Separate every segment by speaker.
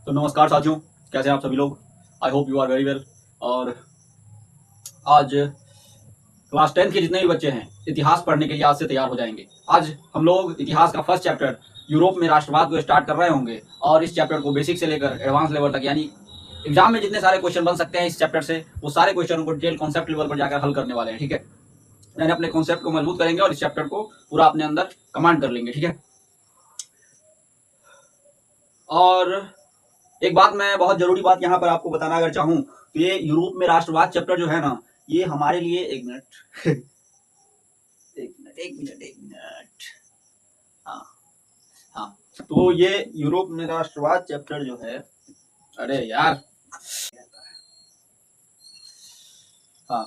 Speaker 1: तो नमस्कार साथियों, कैसे हैं आप सभी लोग। I hope you are very well. और आज क्लास 10 के जितने भी बच्चे हैं इतिहास पढ़ने के लिए आज से तैयार हो जाएंगे। आज हम लोग इतिहास का फर्स्ट चैप्टर यूरोप में राष्ट्रवाद को स्टार्ट कर रहे होंगे और इस चैप्टर को बेसिक से लेकर एडवांस लेवल तक, यानी एग्जाम में जितने सारे क्वेश्चन बन सकते हैं इस चैप्टर से, वो सारे क्वेश्चन को डिटेल कॉन्सेप्ट लेवल पर जाकर हल करने वाले हैं। ठीक है, यानी अपने कॉन्सेप्ट को मजबूत करेंगे और इस चैप्टर को पूरा अपने अंदर कमांड कर लेंगे। ठीक है, और एक बात मैं बहुत जरूरी बात यहाँ पर आपको बताना अगर चाहूँ तो ये यूरोप में राष्ट्रवाद चैप्टर जो है ना, ये हमारे लिए एक मिनट एक मिनट हाँ हाँ, तो ये यूरोप में राष्ट्रवाद चैप्टर जो है, अरे यार हाँ,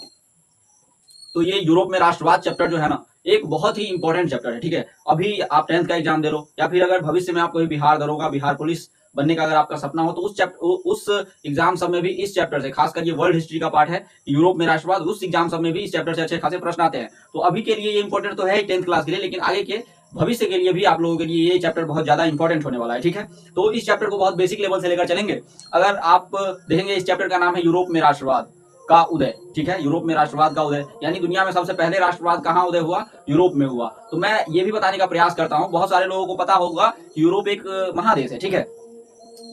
Speaker 1: तो ये यूरोप में राष्ट्रवाद चैप्टर जो है ना, एक बहुत ही इंपॉर्टेंट चैप्टर है। ठीक है, अभी आप 10th का एग्जाम दे रहे हो या फिर अगर भविष्य में आप कोई बिहार दरोगा, बिहार पुलिस बनने का अगर आपका सपना हो, तो उस एग्जाम सब में भी इस चैप्टर से, खासकर ये वर्ल्ड हिस्ट्री का पार्ट है यूरोप में राष्ट्रवाद, उस एग्जाम सब में भी इस चैप्टर से अच्छे खासे प्रश्न आते हैं। तो अभी के लिए ये इंपॉर्टेंट तो है ही 10th क्लास के लिए, लेकिन आगे के भविष्य के लिए भी आप लोगों के लिए ये चैप्टर बहुत ज्यादा इंपॉर्टेंट होने वाला है। ठीक है, तो इस चैप्टर को बहुत बेसिक लेवल से लेकर चलेंगे। अगर आप देखेंगे, इस चैप्टर का नाम है यूरोप में राष्ट्रवाद का उदय। ठीक है, यूरोप में राष्ट्रवाद का उदय, यानी दुनिया में सबसे पहले राष्ट्रवाद कहाँ उदय हुआ? यूरोप में हुआ। तो मैं ये भी बताने का प्रयास करता हूँ, बहुत सारे लोगों को पता होगा कि यूरोप एक महादेश है। ठीक है,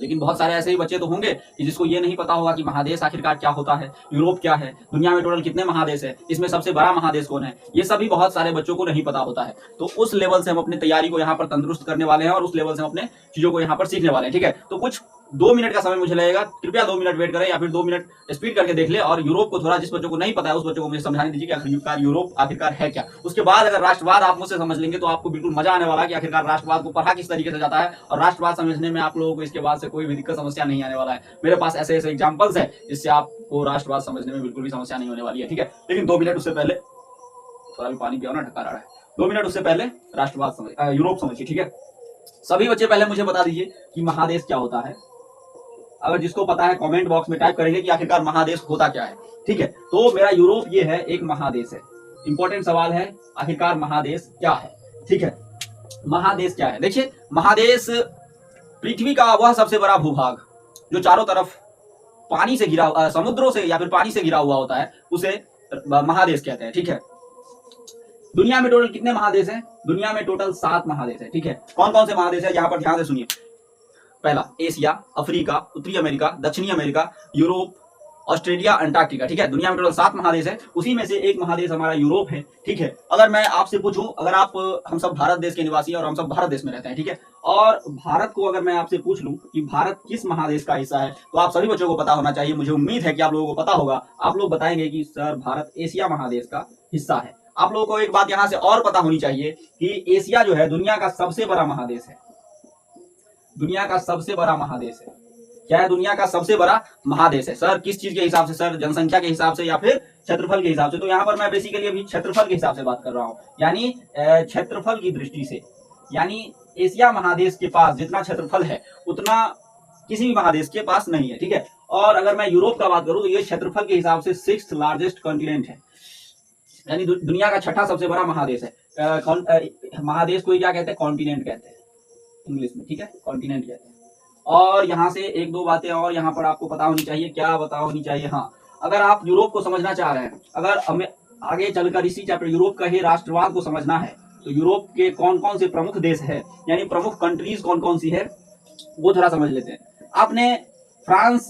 Speaker 1: लेकिन बहुत सारे ऐसे ही बच्चे तो होंगे कि जिसको ये नहीं पता होगा कि महादेश आखिरकार क्या होता है, यूरोप क्या है, दुनिया में टोटल कितने महादेश है, इसमें सबसे बड़ा महादेश कौन है, ये सभी बहुत सारे बच्चों को नहीं पता होता है। तो उस लेवल से हम अपनी तैयारी को यहाँ पर तंदुरुस्त करने वाले हैं और उस लेवल से हम अपने चीजों को यहाँ पर सीखने वाले हैं। ठीक है, तो कुछ 2 मिनट का समय मुझे लगेगा, कृपया 2 मिनट वेट करें या फिर 2 मिनट स्पीड करके देख ले, और यूरोप को थोड़ा, जिस बच्चों को नहीं पता है उस बच्चों को मुझे समझाने दीजिए कि आखिरकार यूरोप आखिरकार है क्या। उसके बाद अगर राष्ट्रवाद आप मुझसे समझ लेंगे तो आपको बिल्कुल मजा आने वाला है कि आखिरकार राष्ट्रवाद को पढ़ा किस तरीके से जाता है, और राष्ट्रवाद समझने में आप लोगों को इसके बाद से कोई भी दिक्कत समस्या नहीं आने वाला है। मेरे पास ऐसे ऐसे एग्जाम्पल्स है जिससे आपको राष्ट्रवाद समझने में बिल्कुल भी समस्या नहीं होने वाली है। ठीक है, लेकिन 2 मिनट उससे पहले, थोड़ा भी पानी पिया ना, ढक्का रहा है, 2 मिनट उससे पहले राष्ट्रवाद समझ, यूरोप समझिए। ठीक है, सभी बच्चे पहले मुझे बता दीजिए कि महादेश क्या होता है। अगर जिसको पता है कमेंट बॉक्स में टाइप करेंगे कि आखिरकार महादेश होता क्या है। ठीक है, तो मेरा यूरोप ये है, एक महादेश है। इंपॉर्टेंट सवाल है, आखिरकार महादेश क्या है। ठीक है, महादेश क्या है? देखिए, महादेश पृथ्वी का वह सबसे बड़ा भूभाग जो चारों तरफ पानी से घिरा, समुद्रों से या फिर पानी से घिरा हुआ होता है, उसे महादेश कहते हैं। ठीक है, दुनिया में टोटल कितने महादेश हैं? दुनिया में टोटल 7 महादेश है। ठीक है, कौन कौन से महादेश है यहाँ पर ध्यान से सुनिए। पहला एशिया, अफ्रीका, उत्तरी अमेरिका, दक्षिणी अमेरिका, यूरोप, ऑस्ट्रेलिया, अंटार्कटिका। ठीक है, दुनिया में टोटल 7 महादेश है, उसी में से एक महादेश हमारा यूरोप है। ठीक है, अगर मैं आपसे पूछूं, अगर आप, हम सब भारत देश के निवासी और हम सब भारत देश में रहते हैं। ठीक है, और भारत को अगर मैं आपसे पूछ लूं कि भारत किस महादेश का हिस्सा है, तो आप सभी बच्चों को पता होना चाहिए, मुझे उम्मीद है कि आप लोगों को पता होगा। आप लोग बताएंगे कि सर भारत एशिया महादेश का हिस्सा है। आप लोगों को एक बात यहां से और पता होनी चाहिए कि एशिया जो है दुनिया का सबसे बड़ा महादेश है। दुनिया का सबसे बड़ा महादेश है। क्या है? दुनिया का सबसे बड़ा महादेश है। सर किस चीज के हिसाब से? सर जनसंख्या के हिसाब से या फिर क्षेत्रफल के हिसाब से? तो यहाँ पर मैं बेसिकली अभी क्षेत्रफल के हिसाब से बात कर रहा हूँ, यानी क्षेत्रफल की दृष्टि से, यानी एशिया महादेश के पास जितना क्षेत्रफल है उतना किसी भी महादेश के पास नहीं है। ठीक है, और अगर मैं यूरोप का बात करूं तो ये क्षेत्रफल के हिसाब से 6th लार्जेस्ट कॉन्टिनेंट है, यानी दुनिया का 6ठा सबसे बड़ा महादेश है। महादेश को क्या कहते हैं? कॉन्टिनेंट कहते हैं इंग्लिश में। ठीक है, कॉन्टिनेंट कहते हैं। और यहाँ से एक दो बातें और यहाँ पर आपको पता होनी चाहिए। क्या पता होनी चाहिए? हाँ, अगर आप यूरोप को समझना चाह रहे हैं, अगर हमें आगे चलकर इसी चैप्टर यूरोप का ही राष्ट्रवाद को समझना है, तो यूरोप के कौन कौन से प्रमुख देश है, यानी प्रमुख कंट्रीज कौन कौन सी है, वो थोड़ा समझ लेते हैं। आपने फ्रांस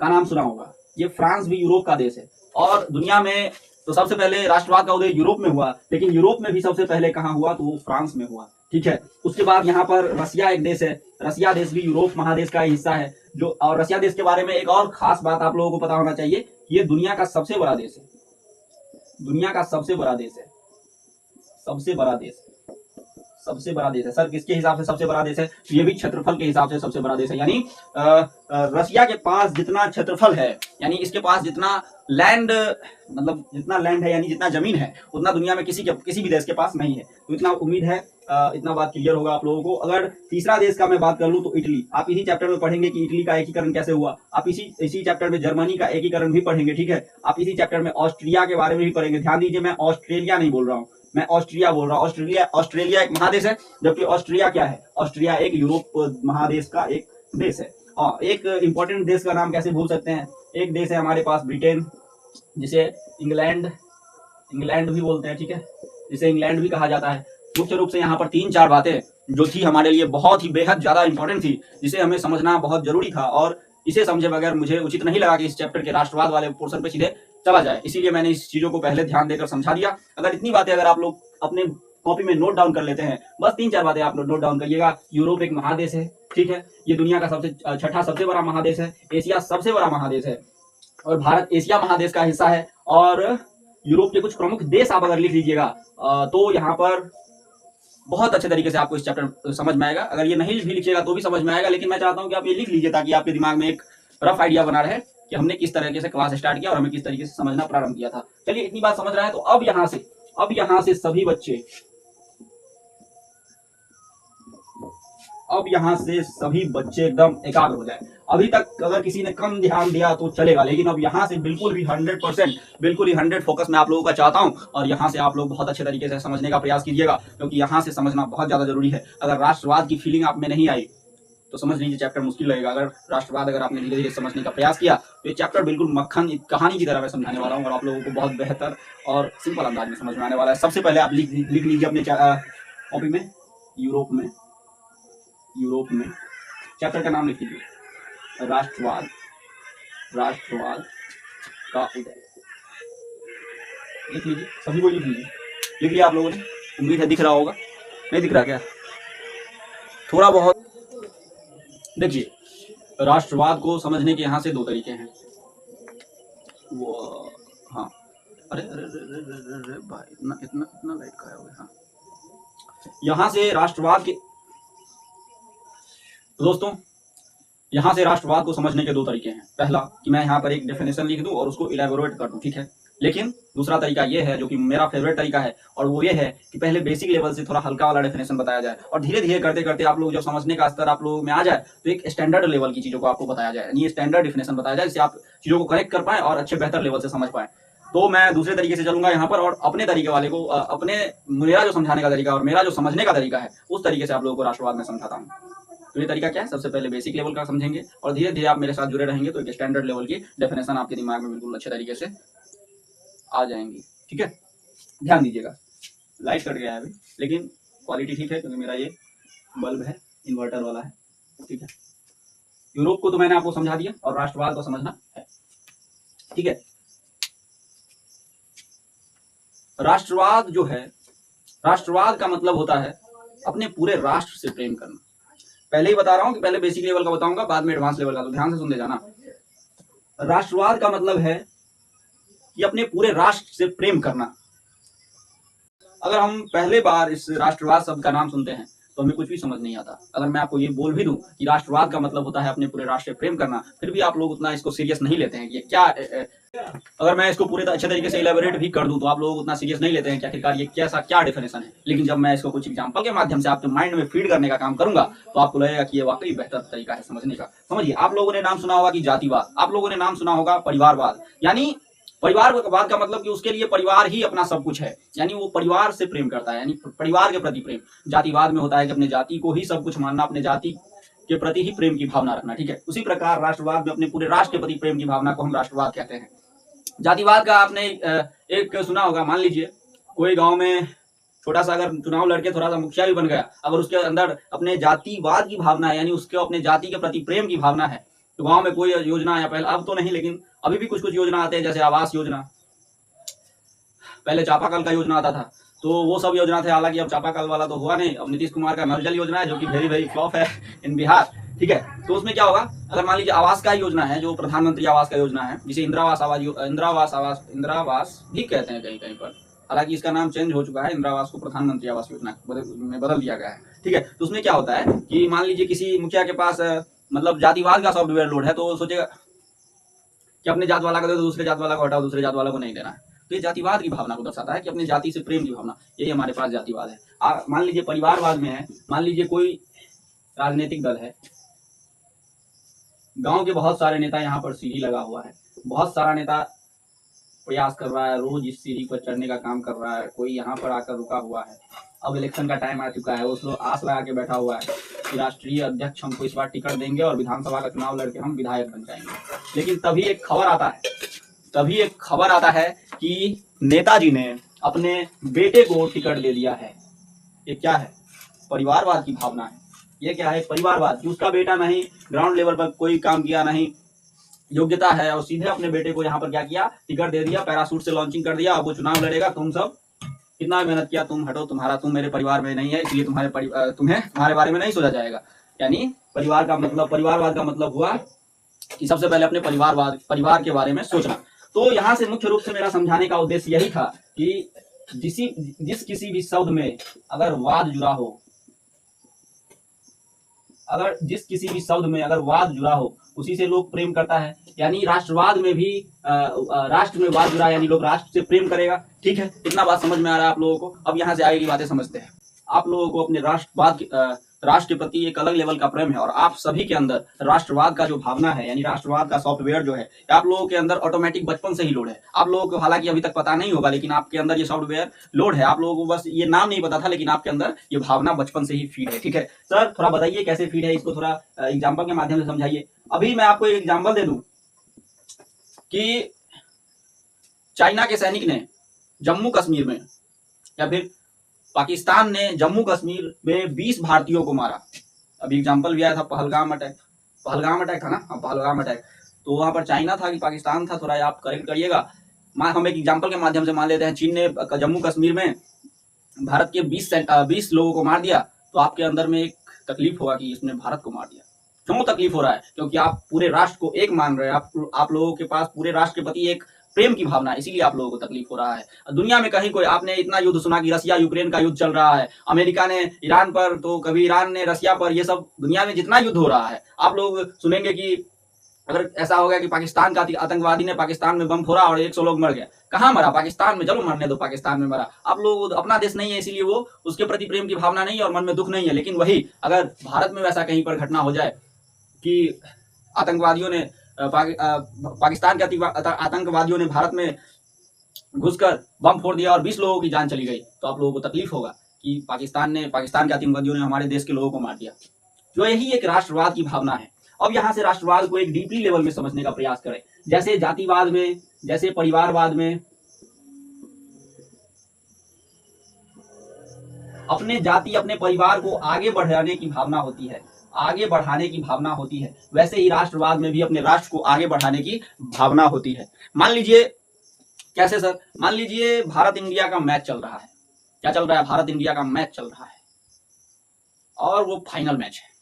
Speaker 1: का नाम सुना होगा, ये फ्रांस भी यूरोप का देश है। और दुनिया में तो सबसे पहले राष्ट्रवाद का उदय यूरोप में हुआ, लेकिन यूरोप में भी सबसे पहले कहाँ हुआ? तो वो फ्रांस में हुआ। ठीक है, उसके बाद यहाँ पर रसिया एक देश है, रसिया देश भी यूरोप महादेश का हिस्सा है। जो, और रसिया देश के बारे में एक और खास बात आप लोगों को पता होना चाहिए कि ये दुनिया का सबसे बड़ा देश है। दुनिया का सबसे बड़ा देश है, सबसे बड़ा देश, सबसे बड़ा देश है। सर किसके हिसाब से सबसे बड़ा देश है? तो ये भी क्षेत्रफल के हिसाब से सबसे बड़ा देश है। यानी रसिया के पास जितना क्षेत्रफल है, यानी इसके पास जितना लैंड, मतलब जितना लैंड है, यानी जितना जमीन है, उतना दुनिया में किसी भी देश के पास नहीं है। तो इतना उम्मीद है, इतना बात क्लियर होगा आप लोगों को। अगर तीसरा देश का मैं बात कर लूं तो इटली, आप इसी चैप्टर में पढ़ेंगे कि इटली का एकीकरण कैसे हुआ। आप इसी चैप्टर में जर्मनी का एकीकरण भी पढ़ेंगे। ठीक है, आप इसी चैप्टर में ऑस्ट्रिया के बारे में भी पढ़ेंगे। ध्यान दीजिए, मैं ऑस्ट्रेलिया नहीं बोल रहा हूँ, मैं ऑस्ट्रिया बोल रहा हूँ। ऑस्ट्रेलिया एक महादेश है, जबकि ऑस्ट्रिया क्या है? ऑस्ट्रिया एक यूरोप महादेश का एक देश है। एक इंपॉर्टेंट देश का नाम कैसे भूल सकते हैं, एक देश है हमारे पास ब्रिटेन, जिसे इंग्लैंड भी बोलते हैं, ठीक है, जिसे इंग्लैंड भी कहा जाता है। मुख्य रूप से यहाँ पर 3-4 बातें जो थी हमारे लिए बहुत ही बेहद ज्यादा इंपॉर्टेंट थी, जिसे हमें समझना बहुत जरूरी था, और इसे समझे बगैर मुझे उचित नहीं लगा कि इस चैप्टर के राष्ट्रवाद वाले पोर्शन पे सीधे चला जाए, इसीलिए मैंने इस चीजों को पहले ध्यान देकर समझा दिया। अगर इतनी बातें अगर आप लोग अपने कॉपी में नोट डाउन कर लेते हैं, बस 3-4 बातें आप लोग नोट डाउन करिएगा। यूरोप एक महादेश है, ठीक है, ये दुनिया का छठा सबसे बड़ा महादेश है, एशिया सबसे बड़ा महादेश है, और भारत एशिया महादेश का हिस्सा है। और यूरोप के कुछ प्रमुख देश आप अगर लिख लीजिएगा तो यहाँ पर बहुत अच्छे तरीके से आपको इस चैप्टर समझ में आएगा। अगर ये नहीं भी लिखिएगा तो भी समझ में आएगा, लेकिन मैं चाहता हूँ कि आप ये लिख लीजिए ताकि आपके दिमाग में एक रफ आइडिया बना रहे कि हमने किस तरीके से क्लास स्टार्ट किया और हमें किस तरीके से समझना प्रारंभ किया था। चलिए, इतनी बात समझ रहे हैं तो अब यहाँ से सभी बच्चे एकदम एकाग्र हो जाए। अभी तक अगर किसी ने कम ध्यान दिया तो चलेगा, लेकिन अब यहाँ से बिल्कुल भी 100%, बिल्कुल ही 100 फोकस मैं आप लोगों का चाहता हूँ, और यहाँ से आप लोग बहुत अच्छे तरीके से समझने का प्रयास कीजिएगा, क्योंकि यहाँ से समझना बहुत ज्यादा जरूरी है। अगर राष्ट्रवाद की फीलिंग आप में नहीं आई तो समझ लीजिए चैप्टर मुश्किल लगेगा। अगर राष्ट्रवाद अगर आपने धीरे धीरे समझने का प्रयास किया तो ये चैप्टर बिल्कुल मक्खन कहानी की तरह मैं समझाने वाला हूँ, और आप लोगों को बहुत बेहतर और सिंपल अंदाज में समझ में आने वाला है। सबसे पहले आप लिख लीजिए अपने कॉपी में, यूरोप में चैप्टर का नाम लिख लीजिए, राष्ट्रवाद का उदय। लिख लीजिए, सभी को लिख लिया आप लोगों ने? उम्मीद है दिख रहा होगा, नहीं दिख रहा क्या? थोड़ा बहुत देखिए, राष्ट्रवाद को समझने के यहाँ से 2 तरीके हैं। वो हाँ, अरे भाई, इतना लाइट खाया हुआ है। हाँ, यहाँ से राष्ट्रवाद के दोस्तों, यहाँ से राष्ट्रवाद को समझने के 2 तरीके हैं। पहला कि मैं यहाँ पर एक डेफिनेशन लिख दूं और उसको इलैबोरेट कर दूं, ठीक है, लेकिन दूसरा तरीका ये है जो कि मेरा फेवरेट तरीका है, और वो ये है कि पहले बेसिक लेवल से थोड़ा हल्का वाला डेफिनेशन बताया जाए, और धीरे धीरे करते करते आप लोग जब समझने का स्तर आप लोगों में आ जाए तो एक स्टैंडर्ड लेवल की चीजों को आपको बताया जाए, यानी स्टैंडर्ड डेफिनेशन बताया जाए, जिससे आप चीजों को करेक्ट कर पाए और अच्छे बेहतर लेवल से समझ पाए। तो मैं दूसरे तरीके से चलूंगा यहाँ पर, और अपने तरीके वाले को मेरा जो समझाने का तरीका और मेरा जो समझने का तरीका है उस तरीके से आप लोगों को राष्ट्रवाद में समझाता हूँ। तो ये तरीका क्या है? सबसे पहले बेसिक लेवल का समझेंगे और धीरे धीरे आप मेरे साथ जुड़े रहेंगे तो एक स्टैंडर्ड लेवल की डेफिनेशन आपके दिमाग में बिल्कुल अच्छे तरीके से आ जाएंगी, ठीक है। ध्यान दीजिएगा, लाइट कट गया है अभी, लेकिन क्वालिटी ठीक है क्योंकि मेरा ये बल्ब है, इन्वर्टर वाला है, ठीक है। यूरोप को तो मैंने आपको समझा दिया और राष्ट्रवाद को समझना है, ठीक है। राष्ट्रवाद जो है, राष्ट्रवाद का मतलब होता है अपने पूरे राष्ट्र से प्रेम करना। पहले ही बता रहा हूं कि पहले बेसिक लेवल का बताऊंगा, बाद में एडवांस लेवल का, तो ध्यान से सुन ले जाना। राष्ट्रवाद का मतलब है कि अपने पूरे राष्ट्र से प्रेम करना। अगर हम पहले बार इस राष्ट्रवाद शब्द का नाम सुनते हैं तो हमें कुछ भी समझ नहीं आता। अगर मैं आपको ये बोल भी दूं कि राष्ट्रवाद का मतलब होता है अपने पूरे राष्ट्र से प्रेम करना, फिर भी आप लोग उतना इसको सीरियस नहीं लेते हैं कि क्या अगर मैं इसको पूरे अच्छे तरीके से इलेबोरेट भी कर दूं तो आप लोग उतना सीरियस नहीं लेते हैं कि आखिरकार ये क्या डेफिनेशन है। लेकिन जब मैं इसको कुछ एग्जांपल के माध्यम से आपके माइंड में फीड करने का काम करूंगा तो आपको लगेगा कि ये वाकई बेहतर तरीका है समझने का। समझिए, आप लोगों ने नाम सुना होगा कि जातिवाद, आप लोगों ने नाम सुना होगा परिवारवाद, यानी परिवारवाद का मतलब कि उसके लिए परिवार ही अपना सब कुछ है, यानी वो परिवार से प्रेम करता है, यानी परिवार के प्रति प्रेम। जातिवाद में होता है कि अपने जाति को ही सब कुछ मानना, अपने जाति के प्रति ही प्रेम की भावना रखना, ठीक है। उसी प्रकार राष्ट्रवाद में अपने पूरे राष्ट्र के प्रति प्रेम की भावना को हम राष्ट्रवाद कहते हैं। जातिवाद का आपने एक सुना होगा, मान लीजिए कोई गांव में छोटा सा अगर चुनाव लड़के थोड़ा सा मुखिया भी बन गया, अगर उसके अंदर अपने जातिवाद की भावना है, यानी उसके अपने जाति के प्रति प्रेम की भावना है, तो गांव में कोई योजना, या पहले अब तो नहीं लेकिन अभी भी कुछ कुछ योजना आते हैं, जैसे आवास योजना, पहले चापाकल का योजना आता था, तो वो सब योजना थे। हालांकि अब चापाकल वाला तो हुआ नहीं, अब नीतीश कुमार का नल जल योजना है जो कि वेरी वेरी फ्लॉप है इन बिहार, ठीक है। तो उसमें क्या होगा, अगर मान लीजिए आवास का योजना है, जो प्रधानमंत्री आवास का योजना है, जिसे इंदिरावास भी कहते हैं कहीं कहीं पर, हालांकि इसका नाम चेंज हो चुका है, इंदिरावास को प्रधानमंत्री आवास योजना में बदल दिया गया है, ठीक है। तो उसमें क्या होता है कि मान लीजिए किसी मुखिया के पास मतलब जातिवाद का सॉफ्टवेयर लोड है, तो वो सोचेगा कि अपने जात वाला को दे, दूसरे जात वाला को हटाओ, दूसरे जात वाला को नहीं देना है। तो ये जातिवाद की भावना को दर्शाता है कि अपनी जाति से प्रेम की भावना, यही हमारे पास जातिवाद है। मान लीजिए परिवारवाद में है, मान लीजिए कोई राजनीतिक दल है, गांव के बहुत सारे नेता यहाँ पर सीढ़ी लगा हुआ है, बहुत सारा नेता प्रयास कर रहा है, रोज इस सीढ़ी पर चढ़ने का काम कर रहा है, कोई यहाँ पर आकर रुका हुआ है, अब इलेक्शन का टाइम आ चुका है, उस लोग आस लगा के बैठा हुआ है, कि राष्ट्रीय अध्यक्ष हमको इस बार टिकट देंगे और विधानसभा का चुनाव लड़के हम विधायक बन जाएंगे। लेकिन तभी एक खबर आता है कि नेताजी ने अपने बेटे को टिकट दे दिया है। ये क्या है? परिवारवाद की भावना है। ये क्या है? परिवारवाद कि उसका बेटा नहीं, ग्राउंड लेवल पर कोई काम किया नहीं, योग्यता है, और सीधे अपने बेटे को यहाँ पर क्या किया, टिकट दे दिया, पैराशूट से लॉन्चिंग कर दिया। अब वो चुनाव लड़ेगा, तुम सब कितना मेहनत किया, तुम हटो, तुम मेरे परिवार में नहीं है, इसलिए तुम्हारे बारे में नहीं सोचा जाएगा। यानी परिवारवाद का मतलब हुआ कि सबसे पहले अपने परिवार के बारे में सोचना। तो यहाँ से मुख्य रूप से मेरा समझाने का उद्देश्य यही था कि जिस किसी भी शब्द में अगर वाद जुड़ा हो, उसी से लोग प्रेम करता है। यानी राष्ट्रवाद में भी राष्ट्र में वाद जुड़ा, यानी लोग राष्ट्र से प्रेम करेगा। ठीक है, इतना बात समझ में आ रहा है आप लोगों को। अब यहाँ से आगे की बातें समझते हैं। आप लोगों को अपने राष्ट्र के प्रति एक अलग लेवल का प्रेम है, और आप सभी के अंदर राष्ट्रवाद का जो भावना है, यानी राष्ट्रवाद का सॉफ्टवेयर जो है, आप लोगों के अंदर ऑटोमेटिक बचपन से ही लोड है। आप लोगों को हालांकि अभी तक पता नहीं होगा, लेकिन आपके अंदर ये सॉफ्टवेयर लोड है। आप लोगों को बस ये नाम नहीं पता था, लेकिन आपके अंदर ये भावना बचपन से ही फीड है। ठीक है सर, थोड़ा बताइए कैसे फीड है, इसको थोड़ा एग्जाम्पल के माध्यम से समझाइए। अभी मैं आपको एक एग्जाम्पल दे दूं कि चाइना के सैनिक ने जम्मू कश्मीर में, या फिर पाकिस्तान ने जम्मू कश्मीर में 20 भारतीयों को मारा। अभी एग्जाम्पल भी आया था पहलगाम अटैक था ना, पहलगाम अटैक। तो वहां पर चाइना था कि पाकिस्तान था, थोड़ा आप करेक्ट करिएगा। हम एक एग्जाम्पल के माध्यम से मान लेते हैं, चीन ने जम्मू कश्मीर में भारत के 20 लोगों को मार दिया। तो आपके अंदर में एक तकलीफ होगा कि इसने भारत को मार दिया। क्यों तकलीफ हो रहा है? क्योंकि आप पूरे राष्ट्र को एक मान रहे हैं, आप लोगों के पास पूरे राष्ट्र के प्रति एक प्रेम की भावना है, इसीलिए आप लोगों को तकलीफ हो रहा है। दुनिया में कहीं कोई आपने इतना युद्ध सुना कि रसिया यूक्रेन का युद्ध चल रहा है, अमेरिका ने ईरान पर, तो कभी ईरान ने रसिया पर, ये सब दुनिया में जितना युद्ध हो रहा है, आप लोग सुनेंगे कि अगर ऐसा हो गया कि पाकिस्तान का आतंकवादी ने पाकिस्तान में बम फोड़ा और 100 लोग मर गए। कहाँ मरा? पाकिस्तान में। चलो मरने दो, पाकिस्तान में मरा। आप लोग अपना देश नहीं है, इसीलिए वो उसके प्रति प्रेम की भावना नहीं है और मन में दुख नहीं है। लेकिन वही अगर भारत में वैसा कहीं पर घटना हो जाए कि आतंकवादियों ने पाकिस्तान के आतंकवादियों ने भारत में घुसकर बम फोड़ दिया और 20 लोगों की जान चली गई, तो आप लोगों को तकलीफ होगा कि पाकिस्तान के आतंकवादियों ने हमारे देश के लोगों को मार दिया। जो यही एक राष्ट्रवाद की भावना है। अब यहाँ से राष्ट्रवाद को एक डीपली लेवल में समझने का प्रयास करें। जैसे जातिवाद में, जैसे परिवारवाद में अपने जाति, अपने परिवार को आगे बढ़ाने की भावना होती है, वैसे ही राष्ट्रवाद में भी अपने राष्ट्र को आगे बढ़ाने की भावना होती है। मान लीजिए, कैसे सर? मान लीजिए भारत इंडिया का मैच चल रहा है। क्या चल रहा है? भारत इंडिया का मैच चल रहा है, और वो फाइनल मैच है।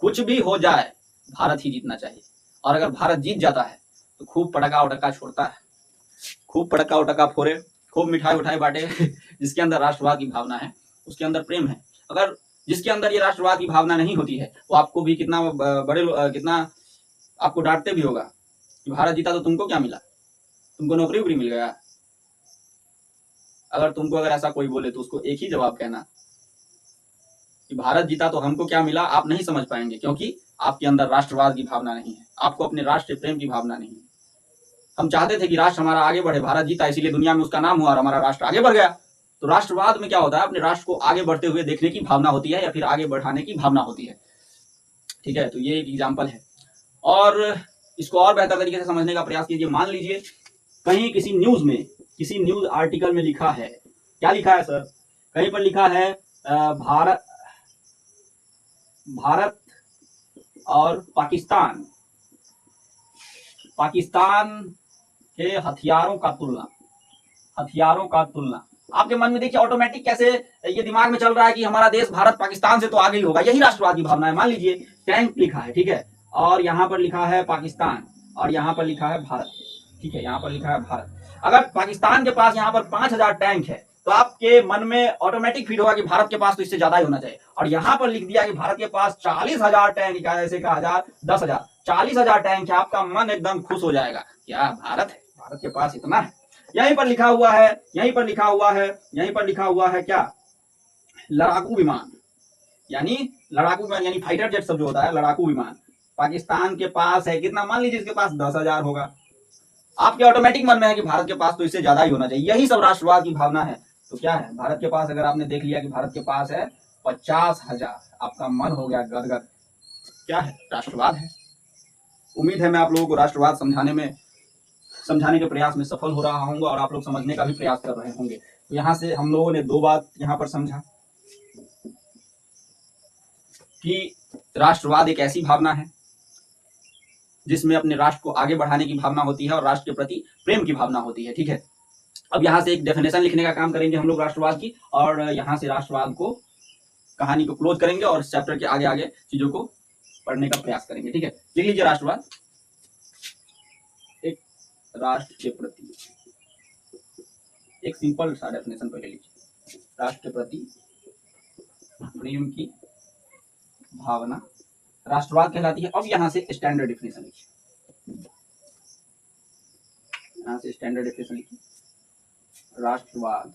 Speaker 1: कुछ भी हो जाए, भारत ही जीतना चाहिए। और अगर भारत जीत जाता है तो खूब पटाखा उटका छोड़ता है, खूब पटाखा उटका फोड़े, खूब मिठाई उठाई बांटे। जिसके अंदर राष्ट्रवाद की भावना है, उसके अंदर प्रेम है। अगर जिसके अंदर ये राष्ट्रवाद की भावना नहीं होती है, वो आपको भी कितना आपको डांटते भी होगा कि भारत जीता तो तुमको क्या मिला, तुमको नौकरी वोकरी मिल गया। अगर ऐसा कोई बोले तो उसको एक ही जवाब कहना कि भारत जीता तो हमको क्या मिला। आप नहीं समझ पाएंगे, क्योंकि आपके अंदर राष्ट्रवाद की भावना नहीं है, आपको अपने राष्ट्र प्रेम की भावना नहीं है। हम चाहते थे कि राष्ट्र हमारा आगे बढ़े, भारत जीता इसीलिए दुनिया में उसका नाम हुआ और हमारा राष्ट्र आगे बढ़ गया। तो राष्ट्रवाद में क्या होता है? अपने राष्ट्र को आगे बढ़ते हुए देखने की भावना होती है, या फिर आगे बढ़ाने की भावना होती है। ठीक है, तो ये एक एग्जाम्पल है, और इसको और बेहतर तरीके से समझने का प्रयास कीजिए। मान लीजिए कहीं किसी न्यूज आर्टिकल में लिखा है, क्या लिखा है सर? कहीं पर लिखा है भारत और पाकिस्तान के हथियारों का तुलना। आपके मन में देखिए ऑटोमेटिक कैसे ये दिमाग में चल रहा है कि हमारा देश भारत पाकिस्तान से तो आगे ही होगा। यही राष्ट्रवाद की भावना है। मान लीजिए टैंक लिखा है, ठीक है, और यहाँ पर लिखा है पाकिस्तान और यहाँ पर लिखा है भारत। ठीक है, यहाँ पर लिखा है भारत। अगर पाकिस्तान के पास यहाँ पर 5000 टैंक है तो आपके मन में ऑटोमेटिक फीड होगा कि भारत के पास तो इससे ज्यादा ही होना चाहिए। और यहाँ पर लिख दिया कि भारत के पास 40,000 टैंक, ऐसे का 10,000 40,000 टैंक है, आपका मन एकदम खुश हो जाएगा। क्या भारत है, भारत के पास इतना है। यहीं पर लिखा हुआ है क्या? लड़ाकू विमान यानी फाइटर जेट सब जो होता है, लड़ाकू विमान पाकिस्तान के पास है कितना? मान लीजिए इसके पास 10,000 होगा। आपके ऑटोमेटिक मन में है कि भारत के पास तो इससे ज्यादा ही होना चाहिए। यही सब राष्ट्रवाद की भावना है। तो क्या है भारत के पास? अगर आपने देख लिया कि भारत के पास है 50,000, आपका मन हो गया गदगद। क्या है? राष्ट्रवाद है। उम्मीद है मैं आप लोगों को राष्ट्रवाद समझाने के प्रयास में सफल हो रहा हूँ और आप लोग समझने का भी प्रयास कर रहे होंगे। तो यहाँ से हम लोगों ने 2 बात यहाँ पर समझा कि राष्ट्रवाद एक ऐसी भावना है जिसमें अपने राष्ट्र को आगे बढ़ाने की भावना होती है और राष्ट्र के प्रति प्रेम की भावना होती है। ठीक है, अब यहाँ से एक डेफिनेशन लिखने का काम करेंगे हम लोग राष्ट्रवाद की, और यहाँ से राष्ट्रवाद को कहानी को क्लोज करेंगे और चैप्टर के आगे आगे चीजों को पढ़ने का प्रयास करेंगे। ठीक है, लिख लीजिए राष्ट्रवाद। एक राष्ट्र के प्रति, एक सिंपल सा डेफिनेशन पहले लीजिए। राष्ट्र के प्रति प्रेम की भावना राष्ट्रवाद कहलाती है। अब यहाँ से स्टैंडर्ड डेफिनेशन लिखिए, यहाँ से स्टैंडर्ड डेफिनेशन लिखिए। राष्ट्रवाद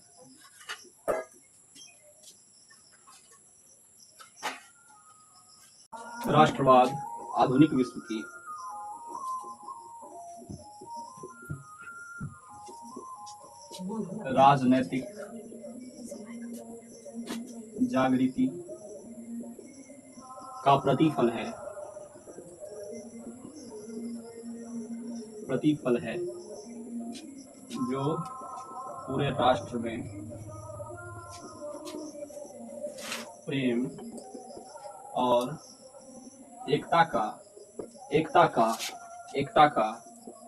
Speaker 1: राष्ट्रवाद आधुनिक विश्व की राजनैतिक जागृति का प्रतिफल है जो पूरे राष्ट्र में प्रेम और एकता का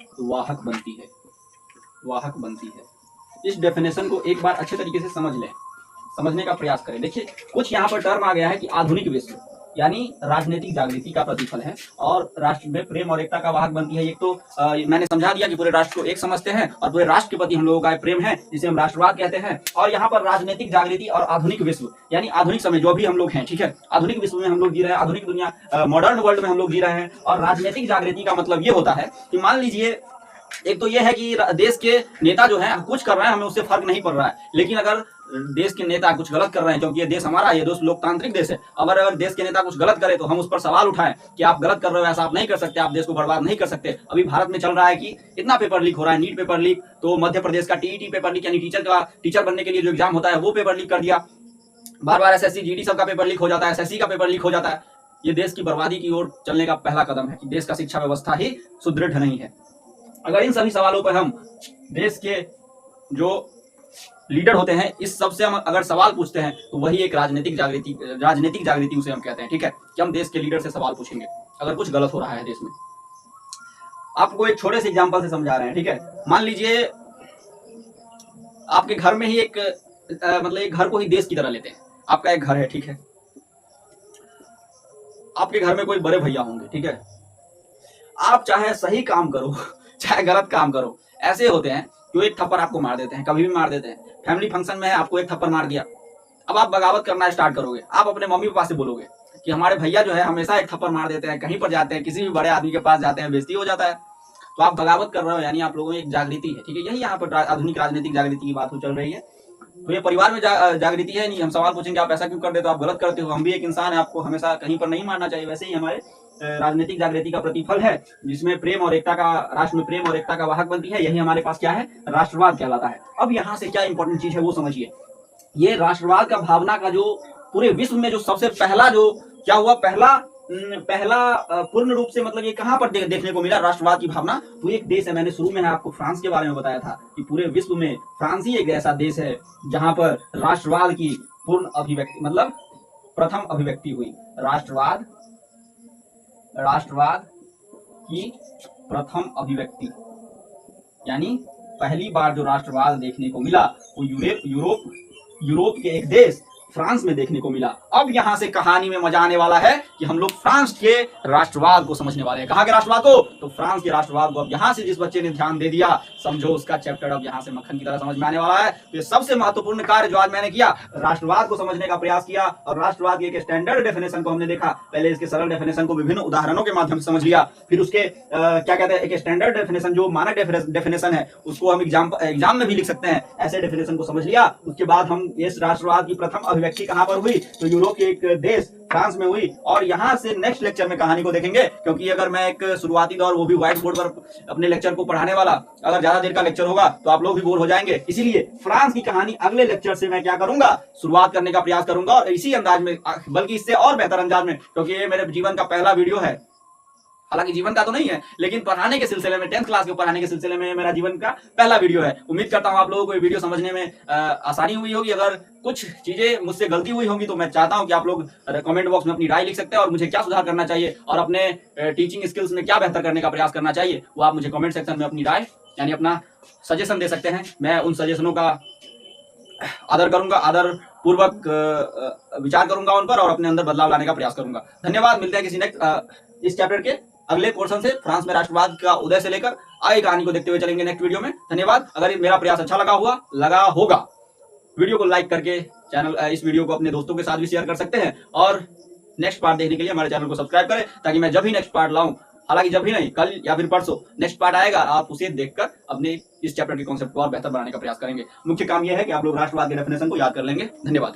Speaker 1: वाहक बनती है। इस डेफिनेशन को एक बार अच्छे तरीके से समझ लें, समझने का प्रयास करें। देखिए, कुछ यहाँ पर टर्म आ गया है कि आधुनिक विश्व यानी राजनीतिक जागृति का प्रतिफल है और राष्ट्र में प्रेम और एकता का वाहक बनती है। एक तो मैंने समझा दिया कि पूरे राष्ट्र को एक समझते हैं और पूरे राष्ट्र के प्रति हम लोगों का प्रेम है, जिसे हम राष्ट्रवाद कहते हैं। और यहाँ पर राजनीतिक जागृति और आधुनिक विश्व यानी आधुनिक समय जो भी हम लोग हैं, ठीक है, आधुनिक विश्व में हम लोग जी रहे हैं, आधुनिक दुनिया मॉडर्न वर्ल्ड में हम लोग जी रहे हैं। और राजनीतिक जागृति का मतलब ये होता है कि मान लीजिए, एक तो ये है कि देश के नेता जो है कुछ कर रहे हैं, हमें उससे फर्क नहीं पड़ रहा है, लेकिन अगर देश के नेता कुछ गलत कर रहे हैं, क्योंकि ये देश हमारा, ये देश लोकतांत्रिक देश है, अगर देश के नेता कुछ गलत करे तो हम उस पर सवाल उठाएं कि आप गलत कर रहे हो, ऐसा आप नहीं कर सकते, आप देश को बर्बाद नहीं कर सकते। अभी भारत में चल रहा है कि इतना पेपर लीक हो रहा है, नीट पेपर लीक, तो मध्य प्रदेश का टीईटी पेपर लीक यानी टीचर बनने के लिए जो एग्जाम होता है वो पेपर लीक कर दिया। बार बार एसएससी जीडी सबका पेपर लीक हो जाता है, एसएससी का पेपर लीक हो जाता है। ये देश की बर्बादी की ओर चलने का पहला कदम है कि देश का शिक्षा व्यवस्था ही सुदृढ़ नहीं है। अगर इन सभी सवालों पर हम देश के जो लीडर होते हैं, इस सब से हम अगर सवाल पूछते हैं तो वही एक राजनीतिक जागृति उसे हम कहते हैं। ठीक है, कि हम देश के लीडर से सवाल पूछेंगे अगर कुछ गलत हो रहा है देश में। आपको एक छोटे से एग्जांपल से समझा रहे हैं। ठीक है, मान लीजिए आपके घर में ही एक मतलब एक घर को ही देश की तरह लेते हैं। आपका एक घर है, ठीक है, आपके घर में कोई बड़े भैया होंगे, ठीक है, आप चाहे सही काम करो चाहे गलत काम करो, ऐसे होते हैं जो एक थप्पड़ आपको मार देते हैं, कभी भी मार देते हैं। फैमिली फंक्शन में है, आपको एक थप्पड़ मार दिया, अब आप बगावत करना स्टार्ट करोगे। आप अपने मम्मी पापा से बोलोगे कि हमारे भैया जो है हमेशा एक थप्पड़ मार देते हैं, कहीं पर जाते हैं, किसी भी बड़े आदमी के पास जाते हैं, बेइज्जती हो जाता है। तो आप बगावत कर रहे हो, यानी आप लोगों में एक जागृति है। ठीक है, यही यहाँ पर आधुनिक राजनीतिक जागृति की बात हो चल रही है। तो ये परिवार में जागृति है। नहीं, हम सवाल पूछेंगे आप ऐसा क्यों कर देते हो, आप गलत करते हो, हम भी एक इंसान है, आपको हमेशा कहीं पर नहीं मारना चाहिए। वैसे ही हमारे राजनीतिक जागृति का प्रतिफल है, जिसमें प्रेम और एकता का, राष्ट्र में प्रेम और एकता का वाहक बनती है। यही हमारे पास क्या है, राष्ट्रवाद कहलाता है। अब यहाँ से क्या इंपॉर्टेंट चीज है वो समझिए। ये राष्ट्रवाद का भावना का जो पूरे विश्व में जो सबसे पहला जो क्या हुआ, पहला पूर्ण रूप से मतलब ये कहां पर देखने को मिला राष्ट्रवाद की भावना। तो एक देश है, मैंने शुरू में आपको फ्रांस के बारे में बताया था कि पूरे विश्व में फ्रांस ही एक ऐसा देश है जहां पर राष्ट्रवाद की पूर्ण अभिव्यक्ति मतलब प्रथम अभिव्यक्ति हुई। राष्ट्रवाद की प्रथम अभिव्यक्ति यानी पहली बार जो राष्ट्रवाद देखने को मिला वो यूरोप के एक देश फ्रांस में देखने को मिला। अब यहां से कहानी में मजा आने वाला है कि हम लोग फ्रांस के राष्ट्रवाद को समझने वाले हैं। कहां के राष्ट्रवाद को, तो फ्रांस के राष्ट्रवाद को। अब यहां से जिस बच्चे ने ध्यान दे दिया, समझो उसका चैप्टर अब यहां से मक्खन की तरह समझ में आने वाला है। तो ये सबसे महत्वपूर्ण कार्य जो आज मैंने किया, राष्ट्रवाद को समझने का प्रयास किया और राष्ट्रवाद की एक स्टैंडर्ड डेफिनेशन को हमने देखा। पहले इसके सरल डेफिनेशन को विभिन्न उदाहरणों के माध्यम से समझ लिया, फिर उसके क्या कहते हैं, एक स्टैंडर्ड डेफिनेशन जो मानक डेफिनेशन है उसको हम एग्जाम में भी लिख सकते हैं, ऐसे डेफिनेशन को समझ लिया। उसके बाद हम इस राष्ट्रवाद की प्रथम अभिव्यक्ति कहां पर हुई, तो यूरोप के एक देश फ्रांस में हुई। और यहां से नेक्स्ट लेक्चर में कहानी को देखेंगे, क्योंकि अगर मैं एक शुरुआती दौर वो भी व्हाइट बोर्ड पर अपने लेक्चर को पढ़ाने वाला, अगर ज्यादा देर का लेक्चर होगा तो आप लोग भी बोर हो जाएंगे। इसीलिए फ्रांस की कहानी अगले लेक्चर से मैं क्या करूंगा, शुरुआत करने का प्रयास करूंगा, और इसी अंदाज में, बल्कि इससे और बेहतर अंदाज में, क्योंकि ये मेरे जीवन का पहला वीडियो है। हालांकि जीवन का तो नहीं है, लेकिन पढ़ाने के सिलसिले में, 10th क्लास के पढ़ाने के सिलसिले में मेरा जीवन का पहला वीडियो है। उम्मीद करता हूं आप लोगों को ये वीडियो समझने में आसानी हुई होगी। अगर कुछ चीजें मुझसे गलती हुई होंगी तो मैं चाहता हूं कि आप लोग कमेंट बॉक्स में अपनी राय लिख सकते हैं, और मुझे क्या सुधार करना चाहिए और अपने टीचिंग स्किल्स में क्या बेहतर करने का प्रयास करना चाहिए, वो आप मुझे कमेंट सेक्शन में अपनी राय यानी अपना सजेशन दे सकते हैं। मैं उन सजेशनों का आदर करूंगा, आदर पूर्वक विचार करूंगा उन पर, और अपने अंदर बदलाव लाने का प्रयास करूंगा। धन्यवाद। मिलते हैं किसी नेक्स्ट इस चैप्टर के अगले पोर्शन से, फ्रांस में राष्ट्रवाद का उदय से लेकर आगे कहानी को देखते हुए चलेंगे नेक्स्ट वीडियो में। धन्यवाद। अगर मेरा प्रयास अच्छा लगा होगा, वीडियो को लाइक करके इस वीडियो को अपने दोस्तों के साथ भी शेयर कर सकते हैं, और नेक्स्ट पार्ट देखने के लिए हमारे चैनल को सब्सक्राइब करें, ताकि मैं जब भी नेक्स्ट पार्ट लाऊं, हालांकि जब भी नहीं, कल या फिर परसों नेक्स्ट पार्ट आएगा, आप उसे देखकर अपने इस चैप्टर के कॉन्सेप्ट को और बेहतर बनाने का प्रयास करेंगे। मुख्य काम यह है कि आप लोग राष्ट्रवाद के डेफिनेशन को याद कर लेंगे। धन्यवाद।